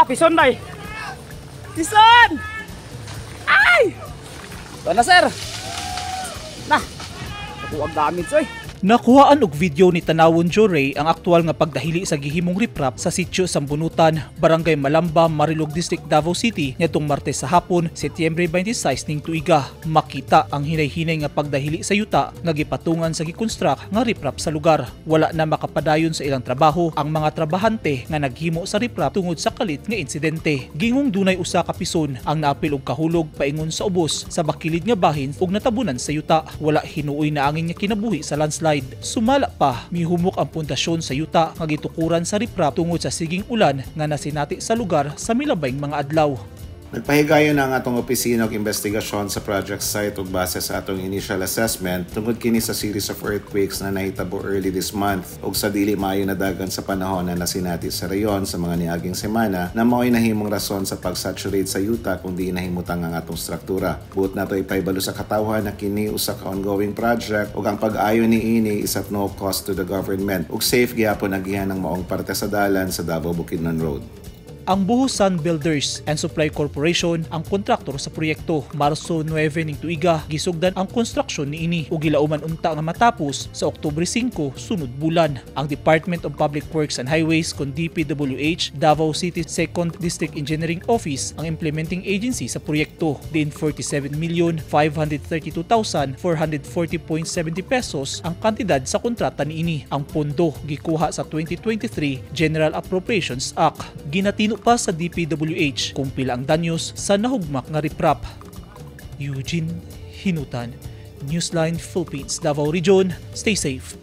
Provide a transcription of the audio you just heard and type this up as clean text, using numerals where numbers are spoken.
Pison bay. Pison! Ay! Ito na sir. Nah. Ako ang gamit soy. Nakuhaan og video ni Tanawon Joray ang aktual nga pagdahili sa gihimong riprap sa sitio Sambunutan, Barangay Malamba, Marilog District, Davao City nitong Martes sa hapon, Setyembre 26 ning tuiga. Makita ang hinay-hinay nga pagdahili sa yuta nga gipatungan sa gikonstruct nga riprap sa lugar. Wala na makapadayon sa ilang trabaho ang mga trabahante nga naghimo sa riprap tungod sa kalit nga insidente. Gingong dunay usa ka pison ang naapil og kahulog paingon sa ubos sa bakilid nga bahin ug natabunan sa yuta. Wala hinuoy na angin nga kinabuhi sa landslide. Sumala pa, mihumok ang pundasyon sa yuta nga gitukuran sa riprap tungod sa siging ulan nga nasinati sa lugar sa milabayng mga adlaw. Nagpahigayon na ang atong opisina og investigasyon sa project site ug base sa atong initial assessment tungod kini sa series of earthquakes na nahitabo early this month ug sa dili maayo na dagan sa panahon na nasinati sa rayon sa mga niaging semana na mao'y nahimong rason sa pag-saturate sa yuta kung di nahimutang ang atong struktura. Buot nato ipahibalo sa katawhan na kini usa ka ongoing project ug ang pag-ayo niini is at no cost to the government ug safe gyapon ang gihan ng maong parte sa dalan sa Davao Bukidnon Road. Ang Buhusan Builders and Supply Corporation ang kontraktor sa proyekto. Marso 9 ning tuiga gisugdan ang konstruksyon niini ug gilauman unta nga matapos sa Oktubre 5 sunod bulan. Ang Department of Public Works and Highways kon DPWH Davao City 2nd District Engineering Office ang implementing agency sa proyekto. Din 47,532,440.70 pesos ang kantidad sa kontrata niini. Ang pondo gikuha sa 2023 General Appropriations Act. Ginatino pa sa DPWH kung pila ang danyos sa nahugmak nga riprap. Eugene Hinutan, Newsline Philippines, Davao Region. Stay safe.